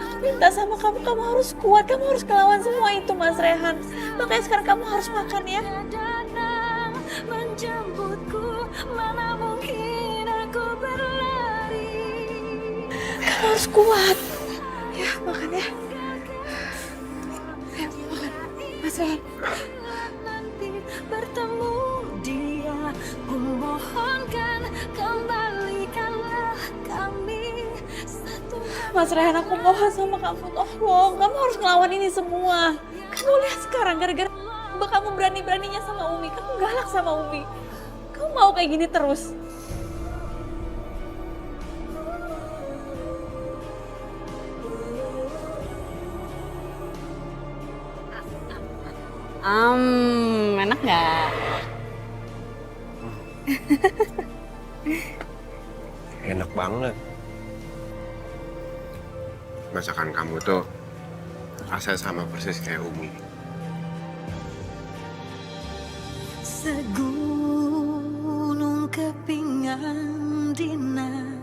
Aku minta sama kamu, kamu harus kuat, kamu harus ngelawan semua itu, Mas Rehan. Makanya sekarang kamu harus makan ya. Menjemputku, mana mungkin aku berlari. Kamu harus kuat. Ya, makan ya. Ayo, makan. Mas Rehan. Nanti bertemu dia, ku mohonkan kembalikanlah kami satu. Mas Rehan, aku mohon sama kamu, tolong. Kamu harus ngelawan ini semua. Kamu lihat sekarang, gara-gara kamu berani-beraninya sama Umi. Kamu galak sama Umi. Kamu mau kayak gini terus? Enak nggak? Enak banget. Masakan kamu tuh rasanya sama persis kayak Umi. Segunung kepingan dinar,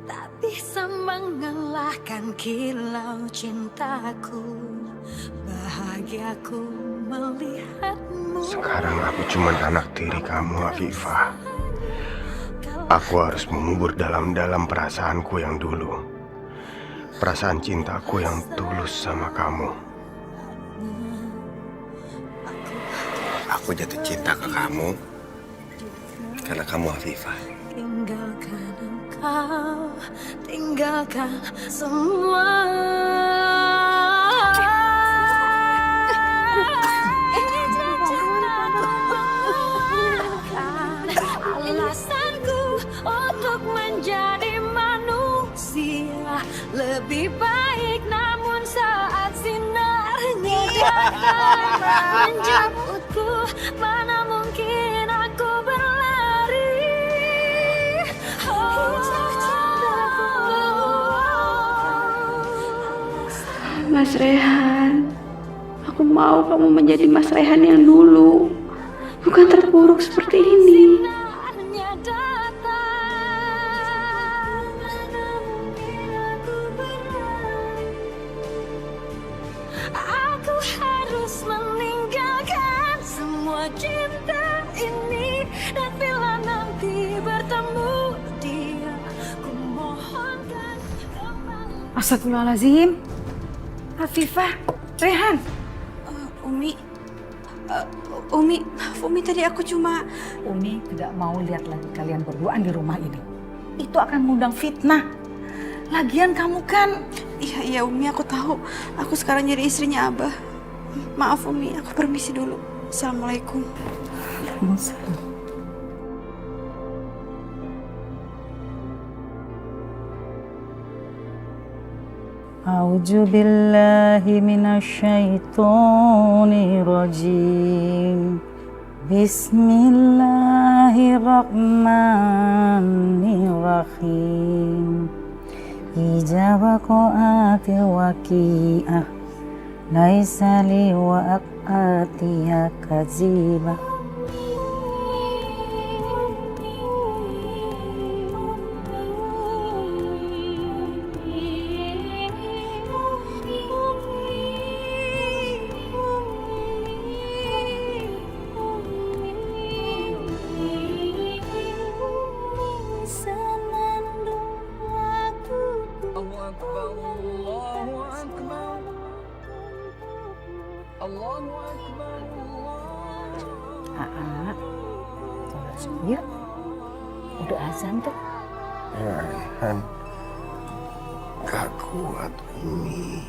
tak bisa mengalahkan kilau cintaku. Bahagiaku melihatmu. Sekarang aku cuma anak tiri kamu, Afifah. Aku harus mengubur dalam-dalam perasaanku yang dulu. Perasaan cintaku yang tulus sama kamu. Aku jatuh cinta ke kamu karena kamu Afifah. Tinggalkan engkau, tinggalkan semua. Alasanku untuk menjadi manusia lebih baik, namun saat sinarnya menjemputku, mana mungkin aku berlari. Mas Rehan, aku mau kamu menjadi Mas Rehan yang dulu, bukan terpuruk seperti ini. Aku harus meninggalkan semua cinta ini, dan bila nanti bertemu dia, ku mohonkan kembali. Astagfirullahaladzim. Afifah, Rehan. Umi, maaf Umi, tadi aku cuma... Umi tidak mau lihat lagi kalian berduaan di rumah ini. Itu akan mengundang fitnah. Lagian kamu kan... Iya Umi, aku tahu. Aku sekarang jadi istrinya Abah. Maaf Umi, aku permisi dulu. Assalamualaikum. Waalaikumsalam. A'udzu billahi minasyaitonir rajim. Bismillahirrahmanirrahim. Idza waqa'atil waqi'ah laisa li waqa'atiha kadzibah. Han, Gak kuat, Umi.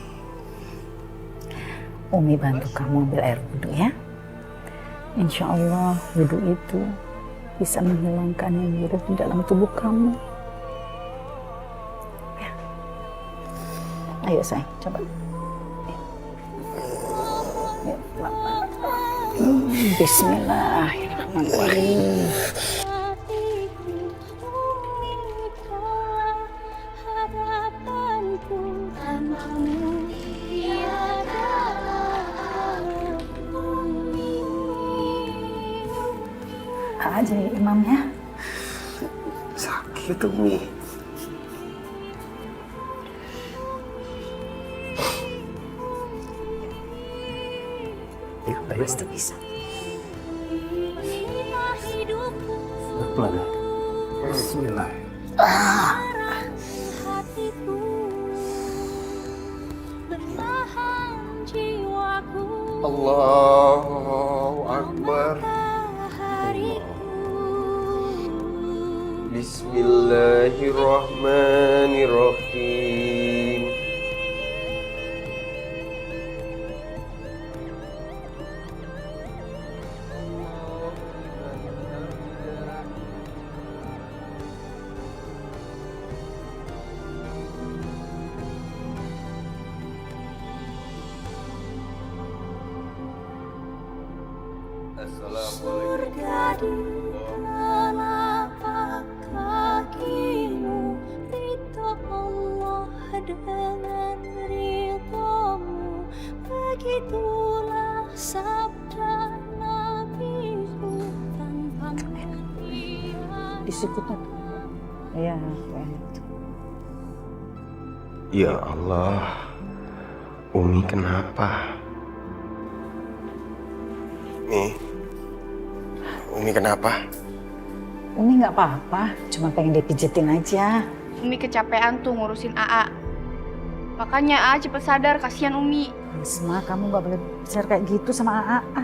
Umi bantu kamu ambil air wudhu ya. Insya Allah wudhu itu bisa menghilangkan yang buruk di dalam tubuh kamu. Ya. Ayo sayang, coba. Ya, pelan-pelan. Bismillahirrahmanirrahim. Aja ya Imam ya. Sakit, Umi. Pasti bisa. Pelan. Bismillah. Allahu Akbar. Bismillahirrahmanirrahim. Assalamualaikum. Telapak kakimu, ridho Allah dengan ridhomu, begitulah sabda Nabiku tanpa Disikutnya. Ya, Ya Allah, Umi kenapa? Umi kenapa? Umi nggak apa-apa, cuma pengen dipijetin aja. Umi kecapean tuh ngurusin AA. Makanya AA cepet sadar, kasihan Umi. Asma, kamu nggak boleh bicara kayak gitu sama AA.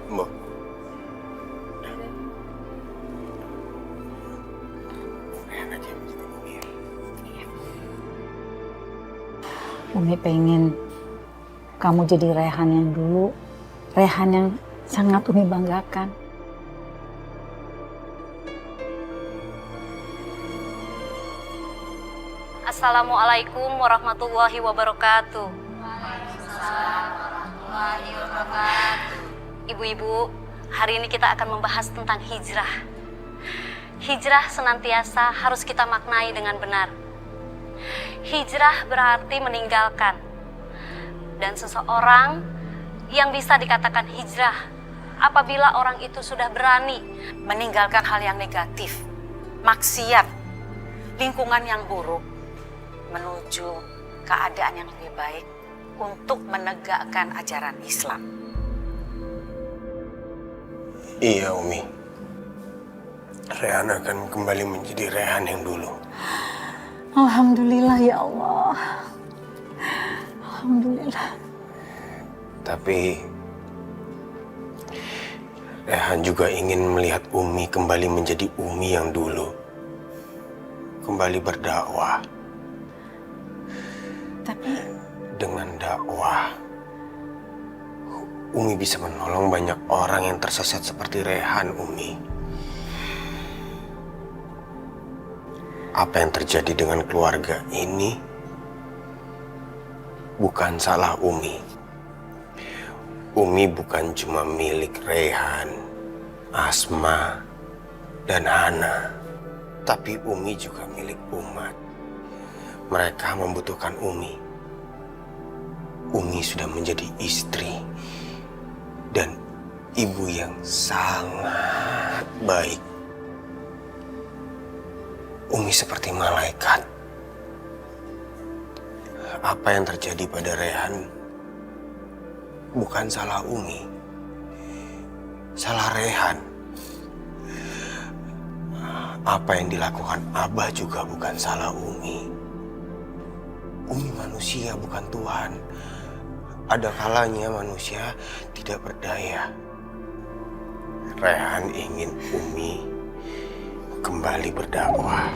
Mbak. Umi pengen kamu jadi Rehan yang dulu, Rehan yang sangat Umi banggakan. Assalamualaikum warahmatullahi wabarakatuh. Ibu-ibu, hari ini kita akan membahas tentang hijrah. Hijrah senantiasa harus kita maknai dengan benar. Hijrah berarti meninggalkan. Dan seseorang yang bisa dikatakan hijrah apabila orang itu sudah berani meninggalkan hal yang negatif, maksiat, lingkungan yang buruk, menuju keadaan yang lebih baik untuk menegakkan ajaran Islam. Iya, Umi. Rehan akan kembali menjadi Rehan yang dulu. Alhamdulillah ya Allah. Alhamdulillah. Tapi Rehan juga ingin melihat Umi kembali menjadi Umi yang dulu. Kembali berdakwah. Tapi dengan dakwah, Umi bisa menolong banyak orang yang tersesat seperti Rehan, Umi. Apa yang terjadi dengan keluarga ini bukan salah Umi. Umi bukan cuma milik Rehan, Asma, dan Hana. Tapi Umi juga milik umat. Mereka membutuhkan Umi. Umi sudah menjadi istri dan ibu yang sangat baik. Umi seperti malaikat. Apa yang terjadi pada Rehan bukan salah Umi. Salah Rehan. Apa yang dilakukan Abah juga bukan salah Umi. Umi manusia bukan Tuhan. Ada kalanya manusia tidak berdaya. Rehan ingin Umi kembali berdakwah.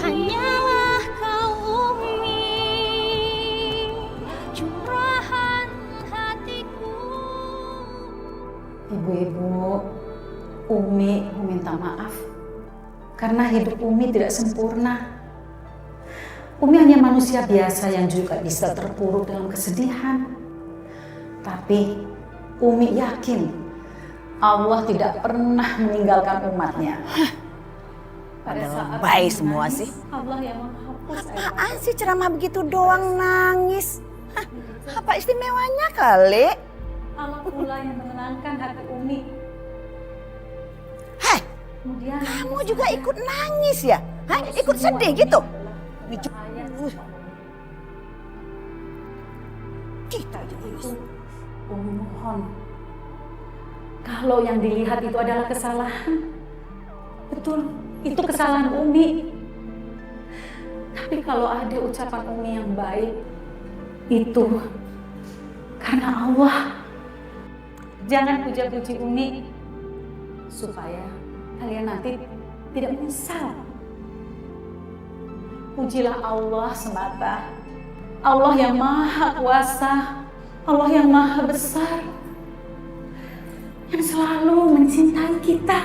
Hanyalah kau Umi, curahan hatiku. Ibu-ibu, Umi meminta maaf karena hidup Umi tidak sempurna. Umi hanya manusia biasa yang juga bisa terpuruk dalam kesedihan. Tapi Umi yakin Allah tidak pernah meninggalkan umatnya. Padahal baik semua sih. Allah yang menghapus Apaan sih ceramah begitu doang nangis? Hah, apa istimewanya kali? Allah pula yang menenangkan hati Umi. Hei, Kemudian kamu juga ikut nangis ya? Hah, ikut sedih gitu? Kita itu Umi mohon, kalau yang dilihat itu adalah kesalahan, betul, itu kesalahan Umi. Tapi kalau ada ucapan Umi yang baik, itu karena Allah. Jangan puja-puji Umi, supaya kalian nanti tidak menyesal. Pujilah Allah semata, Allah yang maha kuasa, Allah yang maha besar, yang selalu mencintai kita.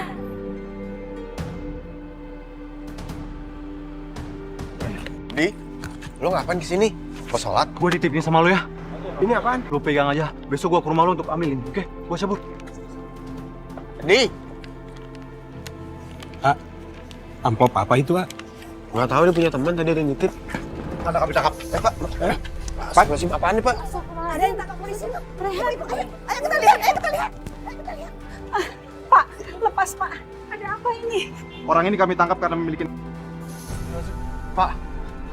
Di, lo ngapain kesini? Mau sholat? Gue ditipin sama lo ya. Ini apaan? Lo pegang aja. Besok gue ke rumah lo untuk ambilin. Oke, gue cabut. Di, Amplop apa itu, Pak? nggak tahu dia punya teman tadi ada yang nitip. Ada kami tangkap. Pak. Pak, masih apaan nih, Pak? ada yang tangkap polisi tuh. Rehan, ayo kita lihat, ayo kita lihat. Pak, lepas Pak. Ada apa ini? Orang ini kami tangkap karena memiliki... Pak,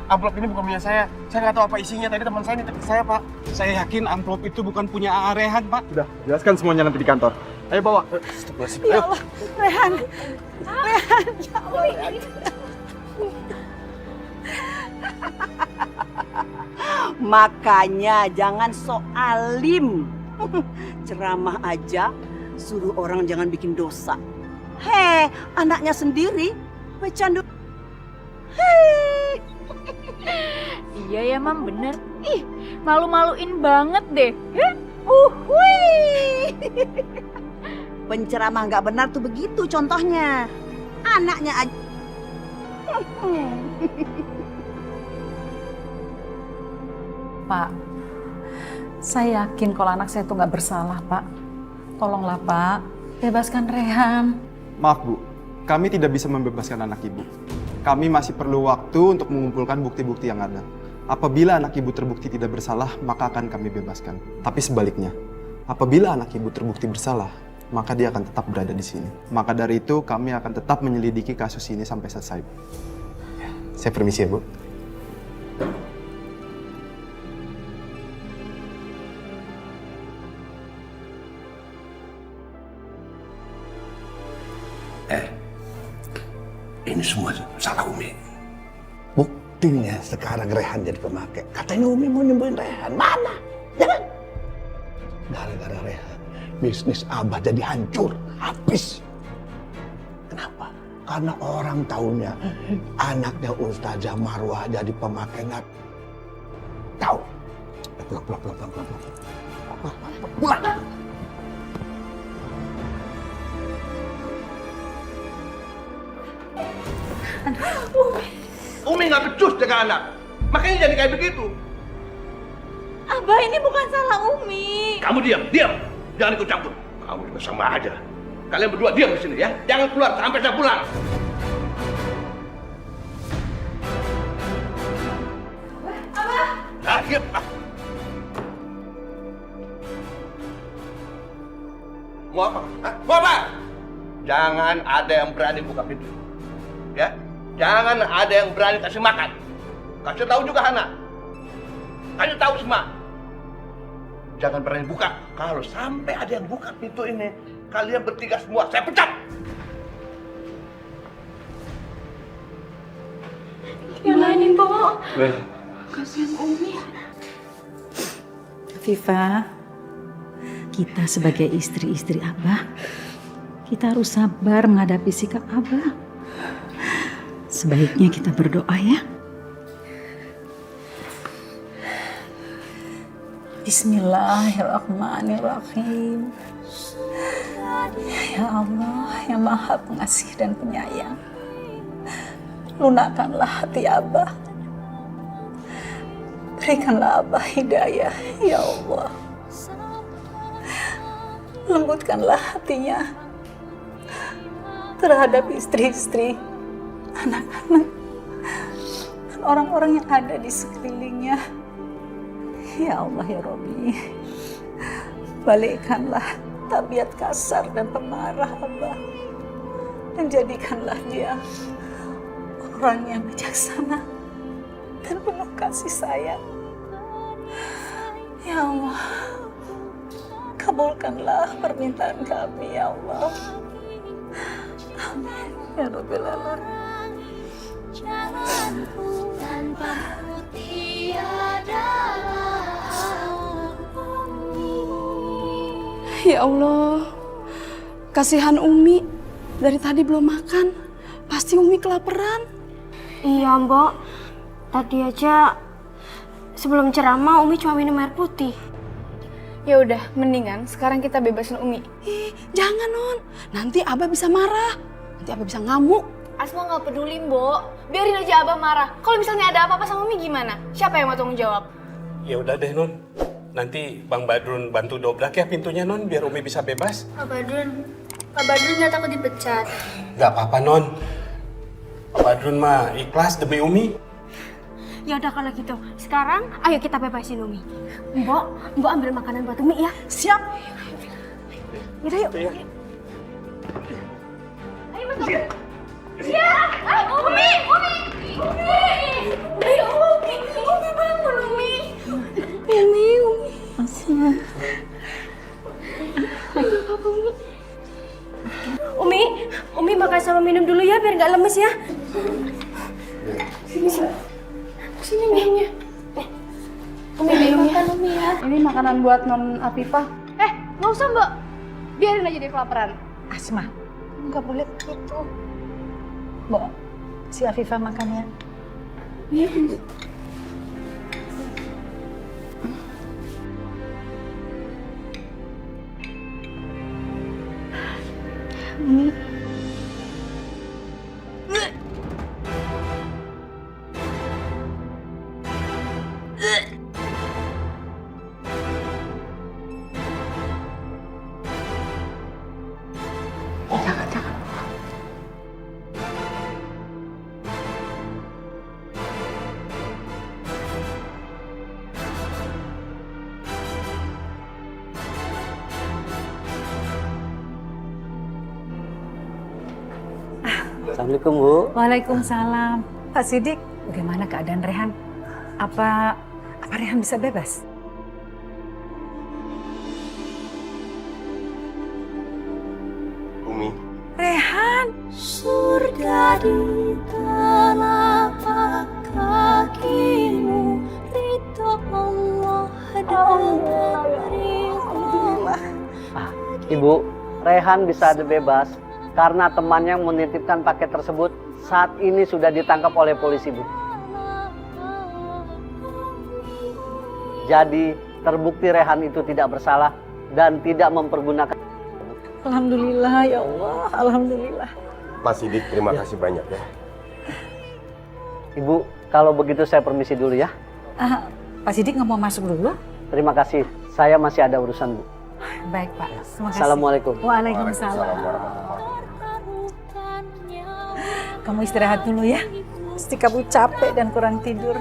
amplop ini bukan punya saya. Saya nggak tahu apa isinya. Tadi teman saya nitip ke saya, Pak. Saya yakin amplop itu bukan punya AA Rehan, Pak. Sudah, jelaskan semuanya nanti di kantor. Ayo bawa. Ya Allah, Rehan. Rehan, ya Allah. Makanya jangan sok alim. Ceramah aja, suruh orang jangan bikin dosa. Hei, anaknya sendiri bercandu. Hei. Iya ya Mam, bener. Ih, malu-maluin banget deh. Penceramah nggak benar tuh begitu contohnya. Anaknya aja. Pak, saya yakin kalau anak saya itu nggak bersalah, Pak. Tolonglah, Pak, bebaskan Rehan. Maaf, Bu. Kami tidak bisa membebaskan anak Ibu. Kami masih perlu waktu untuk mengumpulkan bukti-bukti yang ada. Apabila anak Ibu terbukti tidak bersalah, maka akan kami bebaskan. Tapi sebaliknya, apabila anak Ibu terbukti bersalah, maka dia akan tetap berada di sini. Maka dari itu, kami akan tetap menyelidiki kasus ini sampai selesai. Saya permisi ya, Bu. Ini semua salah Umi. Buktinya sekarang Rehan jadi pemakai. Katanya Umi mau nyembuhin Rehan. Mana? Jangan. Gara-gara Rehan, bisnis Abah jadi hancur, habis. Kenapa? Karena orang taunya anaknya Ustazah Marwah jadi pemakai narkoba. Tahu? Pulang. Umi nggak becus jaga anak, makanya jadi kayak begitu. Abah, ini bukan salah Umi. Kamu diam, jangan ikut campur. Kamu juga sama aja. Kalian berdua diam di sini ya, jangan keluar sampai saya pulang. Abah. Nah, diam. Mau apa? Mau apa? Jangan ada yang berani buka pintu. Ya, jangan ada yang berani kasih makan. Kasih tahu juga Hana. Kasih tahu semua. jangan berani buka. Kalau sampai ada yang buka pintu ini, kalian bertiga semua saya pecat. Gimana nih, Mbok? Kasihan Umi. Viva, kita sebagai istri-istri Abah, kita harus sabar menghadapi sikap Abah. Sebaiknya kita berdoa ya. Bismillahirrahmanirrahim. Ya Allah yang Maha Pengasih dan Penyayang, lunakkanlah hati Abah. Berikanlah Abah hidayah, ya Allah. Lembutkanlah hatinya terhadap istri-istri, anak-anak, dan orang-orang yang ada di sekelilingnya. Ya Allah ya Robbi, balikkanlah tabiat kasar dan pemarah Abah, dan jadikanlah dia orang yang bijaksana dan penuh kasih sayang. Ya Allah, kabulkanlah permintaan kami ya Allah. Amin ya Rabbil Alamin. Jalanku tanpamu tiada. Ya Allah, kasihan Umi. Dari tadi belum makan. Pasti Umi kelaparan. Iya, Mbok. Tadi aja sebelum ceramah Umi cuma minum air putih. Ya udah, mendingan sekarang kita bebasin Umi. Jangan, Non. Nanti Abah bisa marah. Nanti Abah bisa ngamuk. Asma nggak peduli, Mbok. Biarin aja Abah marah. Kalau misalnya ada apa-apa sama Umi gimana? Siapa yang mau tanggung jawab? Ya udah deh Non, nanti Bang Badrun bantu dobrak ya pintunya Non, biar Umi bisa bebas. Pak Badrun nggak takut dipecat? Gak apa-apa Non, Pak Badrun mah ikhlas demi Umi. Ya udah kalau gitu, sekarang ayo kita bebasin Umi. Mbok ambil makanan buat Umi ya. Siap. Yaudah yuk. Iya. Ayo masuk. Ya, Umi bangun Umi. Asma. Umi makan sama minum dulu ya biar nggak lemes ya. Sini minumnya. Umi minum ya. Umi ya. Ini makanan buat Non Afifah. Nggak usah, Mbak. Biarin aja dia kelaparan. Asma, nggak boleh begitu. Mbok, si Afifah makan ya. Iya. Umi. Assalamualaikum Bu. Waalaikumsalam. Pak Sidik, bagaimana keadaan Rehan? Apa Rehan bisa bebas? Umi. Rehan! Surga di telapak kakimu, ridho Allah dan ridho. Ibu, Rehan bisa bebas karena temannya menitipkan paket tersebut saat ini sudah ditangkap oleh polisi, Bu. Jadi terbukti Rehan itu tidak bersalah dan tidak mempergunakan. Alhamdulillah ya Allah, alhamdulillah. Pak Sidik, terima kasih banyak ya. Ibu, kalau begitu saya permisi dulu ya. Pak Sidik nggak mau masuk dulu? Terima kasih, saya masih ada urusan, Bu. Baik Pak, terima kasih. Assalamualaikum. Waalaikumsalam. Kamu istirahat dulu ya. Pasti kamu capek dan kurang tidur.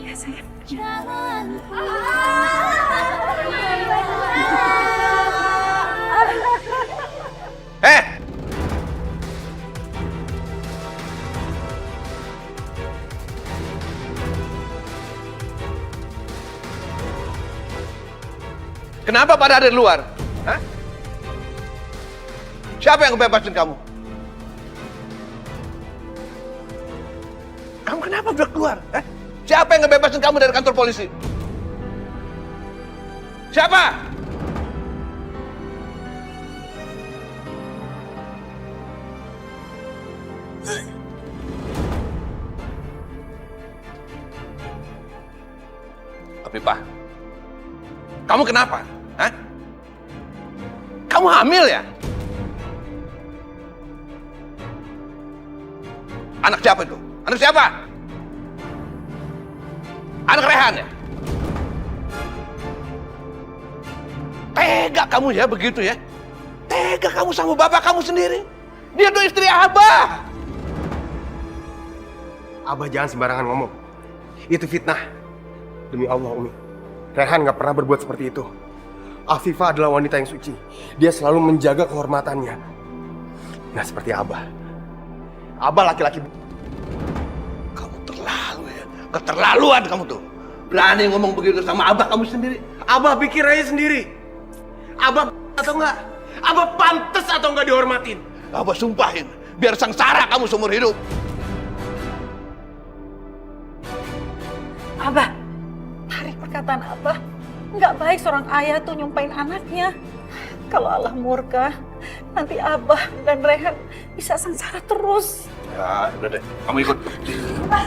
Ya sayang. Kenapa pada ada di luar? Hah? Siapa yang ngebebasin kamu? Kamu kenapa udah keluar? Siapa yang ngebebasin kamu dari kantor polisi? Siapa? Afifah, kamu kenapa? Hah? Kamu hamil ya? Anak siapa itu? Anak siapa? Anak Rehan ya? Tega kamu ya begitu ya? Tega kamu sama bapak kamu sendiri? Dia tuh istri Abah. Abah jangan sembarangan ngomong. Itu fitnah. Demi Allah, Umi. Rehan gak pernah berbuat seperti itu. Afifah adalah wanita yang suci. Dia selalu menjaga kehormatannya. Nah, seperti Abah. Abah laki-laki. Kamu terlalu ya. Keterlaluan kamu tuh. Berani ngomong begitu sama Abah kamu sendiri. Abah pikir aja sendiri. Abah atau enggak? Abah pantas atau enggak dihormatin? Abah sumpahin. Biar sengsara kamu seumur hidup. Abah, tarik perkataan Abah. Nggak baik seorang ayah tuh nyumpain anaknya. Kalau Allah murka, nanti Abah dan Rehan bisa sengsara terus. Ya, udah deh. Kamu ikut. Abah,